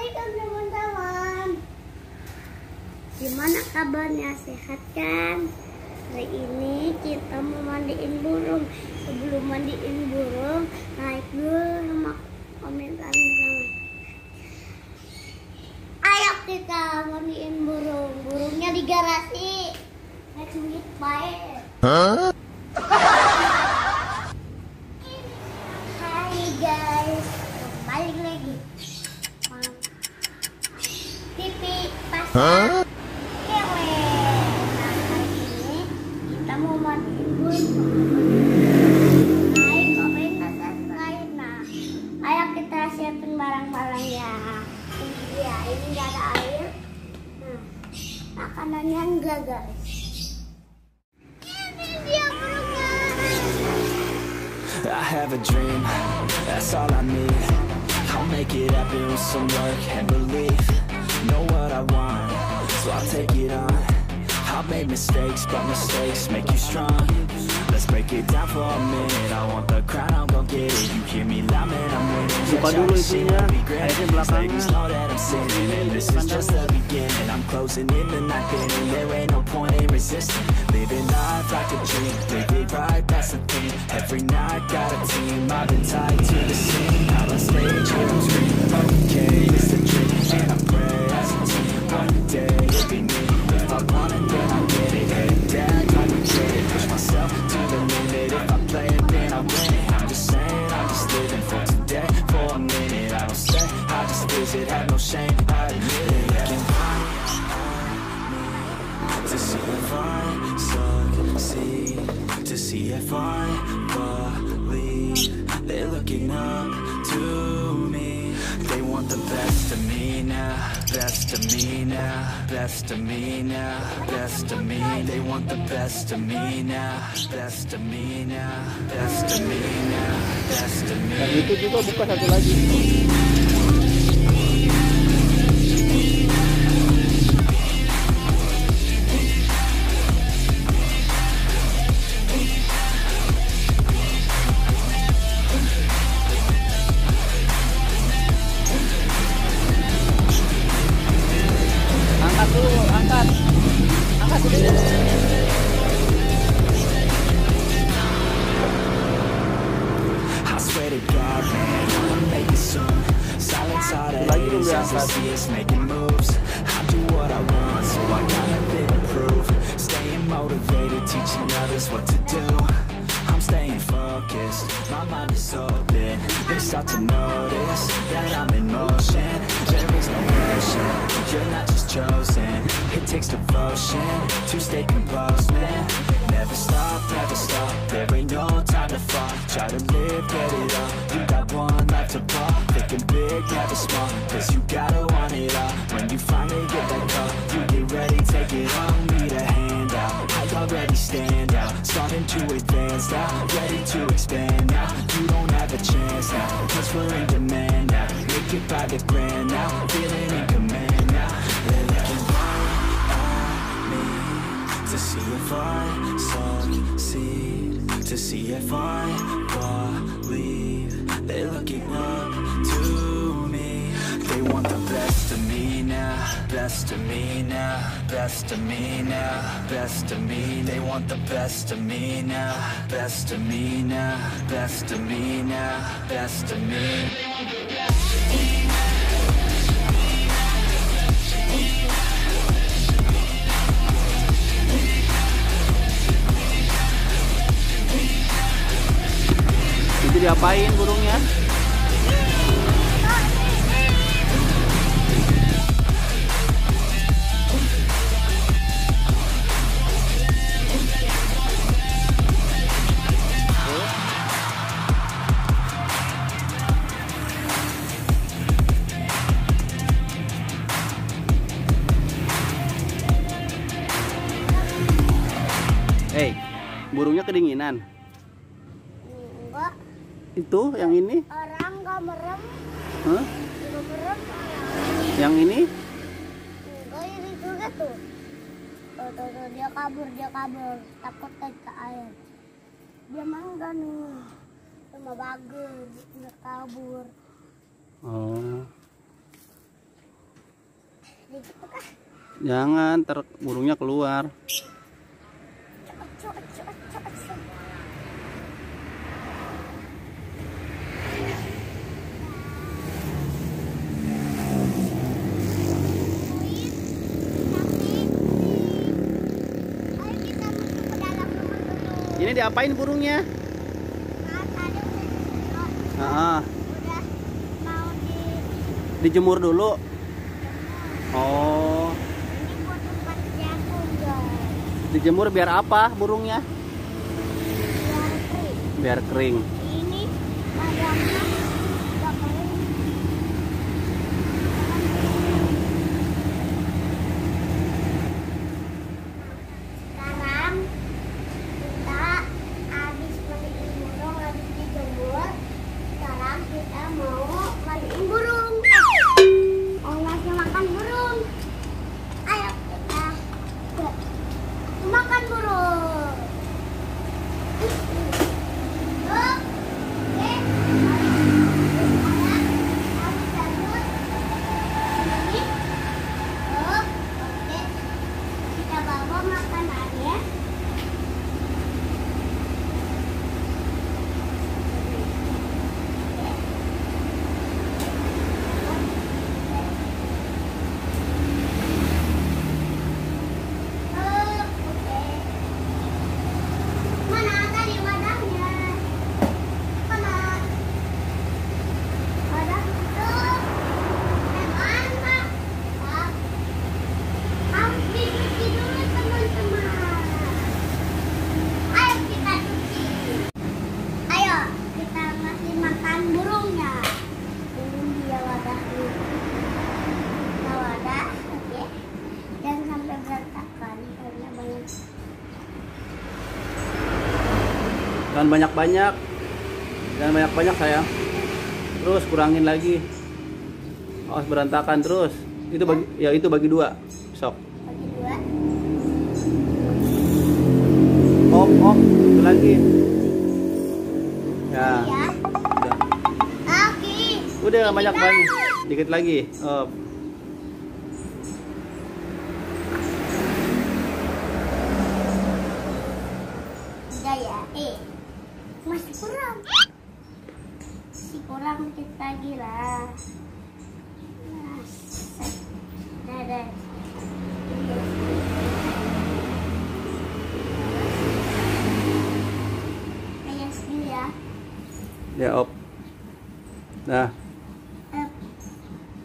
Assalamualaikum teman-teman. Gimana kabarnya, sehat kan? Hari ini kita mau mandiin burung. Sebelum mandiin burung, naik dulu sama komentar. Ayo kita mandiin burung. Burungnya di garasi. Let's meet baik. Hai guys, balik lagi. Pipi Pasha. Kita mau mandiin burung. Like, komen, dan subscribe. Nah, ayo kita siapin barang-barang ya. Ya, ini nggak ada air. Nah, makanannya enggak guys. Ini dia burungnya. I have a dream, that's all I need. I'll make it happen with some work and belief. Know what I want, so I'll take it on. I've made mistakes, but mistakes make you strong. Let's break it down for a minute. I want the crown, I'm gon' get it. You hear me loud, man, I'm winning. Buka dulu itunya, airnya belakangnya. Know that I'm sinning, and this is just the beginning. I'm closing in the night, and there ain't no point in resisting. Living life like a dream, live it right, that's the thing. Every night, got a team, I've been tied to the scene. Out on stage, hear them scream, okay, it's a dream. And I pray as a team, one day it'll be me. If I want it, then I'll get it. Head down, I can get it. Push myself to the limit. If I play it, then I win it. I'm just saying, I'm just living for today, for a minute. I don't stay, I just visit, have no shame, I admit it. Looking right at me to see if I succeed, to see if I believe. They're looking up to me. They want the best of me now, best of me now, best of me now, best of me. They want the best of me now, best of me now, best of me now, best of me. Dan itu juga buka satu lagi. Angkat dulu, angkat dulu. I swear to God, man, I'ma make it soon. Silence all the haters as I see us making moves. I do what I want, so I got nothing to prove. Staying motivated, teaching others what to do. I'm staying focused, my mind is open. They start to notice that I'm in motion. There is no pressure, you're not just chosen. It takes devotion to stay composed, man. Never stop, there ain't no time to fall. Try to live, get it up, you got one life to pop. Thinking big, never small, cause you gotta want it all. When you finally get that call, you get ready, take it on. Need a hand out, I already stand out. Starting to advance now, ready to expand now. You don't have a chance now, cause we're in demand now. Make it by the grand now, feeling in command now. They're looking right at me to see if I succeed, to see if I believe. They're looking up to me. They want the best of me now, best of me now, best of me now, best of me. They want the best of me now, best of me now, best of me now, best of me. Itu diapain burungnya? Burungnya kedinginan. Enggak. Itu yang ini? Orang nggak merem. Hah? Nggak merem. Yang ini? Enggak, ini juga tuh. Tuh, dia kabur. Takut ke air. Dia mangga nih. Cuma bagus, nggak kabur. Oh. Jangan, ntar burungnya keluar. Ini diapain burungnya? Udah mau Dijemur dulu. Oh, ini buat tempat jagung guys. dijemur biar apa burungnya? Biar kering. Biar kering. Ini padamnya udah kering. Sekarang kita habis mandiin burung, habis dijemur. Sekarang kita mau mandiin burung. Mau ngasih makan burung. Ayo kita makan burung. Kita bawa makanannya. Mana tadi wadahnya? Mana? Wadah itu. Mana? Harus dicuci dulu teman-teman. Ayo kita cuci. Ayo kita ngasih makan burungnya. Ini dia wadahnya. Nah, wadah, oke. Jangan sampai berantakan karena banyak. Jangan banyak-banyak. Jangan banyak-banyak sayang. Terus kurangin lagi. Awas berantakan terus. Itu bagi, ya itu bagi 2. Sok. Bagi 2. Op, itu lagi. Ya. Ya. Udah. Oke. Udah nggak banyak-banyak. Dikit lagi. Op. Udah ya. Masih kurang. Masih kurang dikit lagi lah. Nah, set. Dah. Kayak segini ya. Ya op. Nah.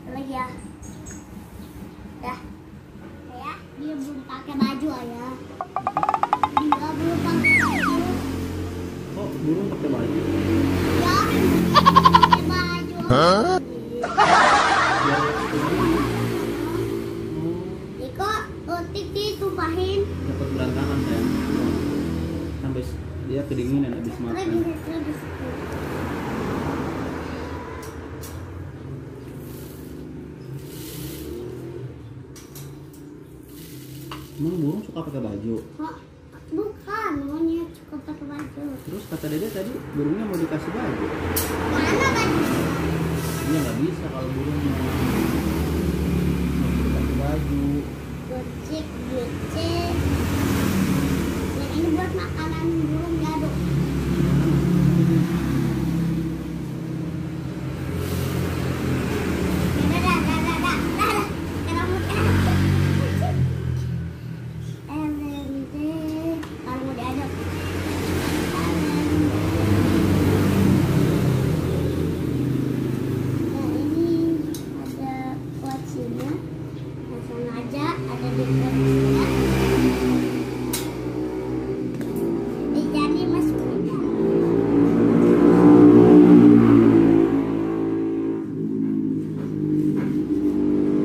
Lagi ya. Dah. Ya, dia belum pakai baju ya. Dia belum pakai baju. Oh, burung pakai baju. Ya, pakai baju. Iko, otik ditumpahin. Dapat berantakan sayang. Sampai dia kedinginan habis makan. Lebih. Emang burung suka pakai baju? Oh, bukan, monyet suka pakai baju. Terus kata Dede tadi burungnya mau dikasih baju. Mana baju? Iya nggak bisa kalau burungnya mau dikasih baju. Gocek. Yang ini buat makanan burung jaduk. Dah. Sekarang mau diaduk. Kalau mau diaduk. Nah, ini ada kuacinya. Langsung aja ada di kuacinya. Jadi masukin.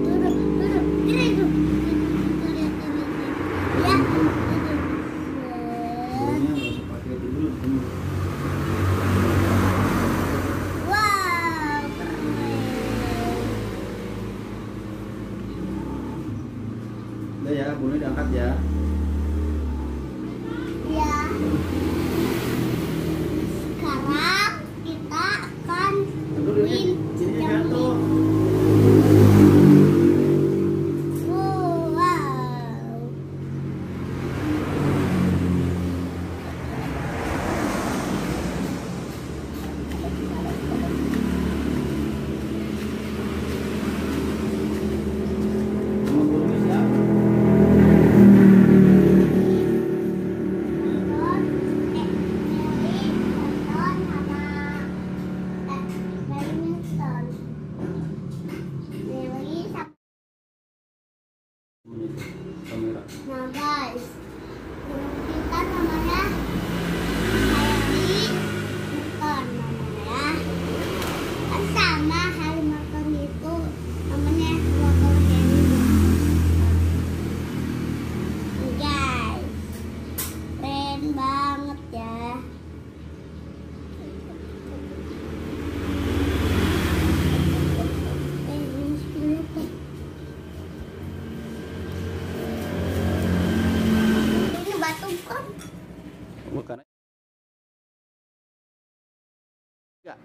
Turun. Ya, Burungnya nggak usah pakai dulu. wow, keren. Udah ya, burungnya diangkat ya. Ya. Sekarang kita akan Aduh, win ini jatuh. wow. Nah guys, burung kita namanya Harry Merton namanya. Kan sama Harry Merton itu namanya Gacor Harry. Guys, keren banget ya. Ini batu kan? Bukan. Enggak.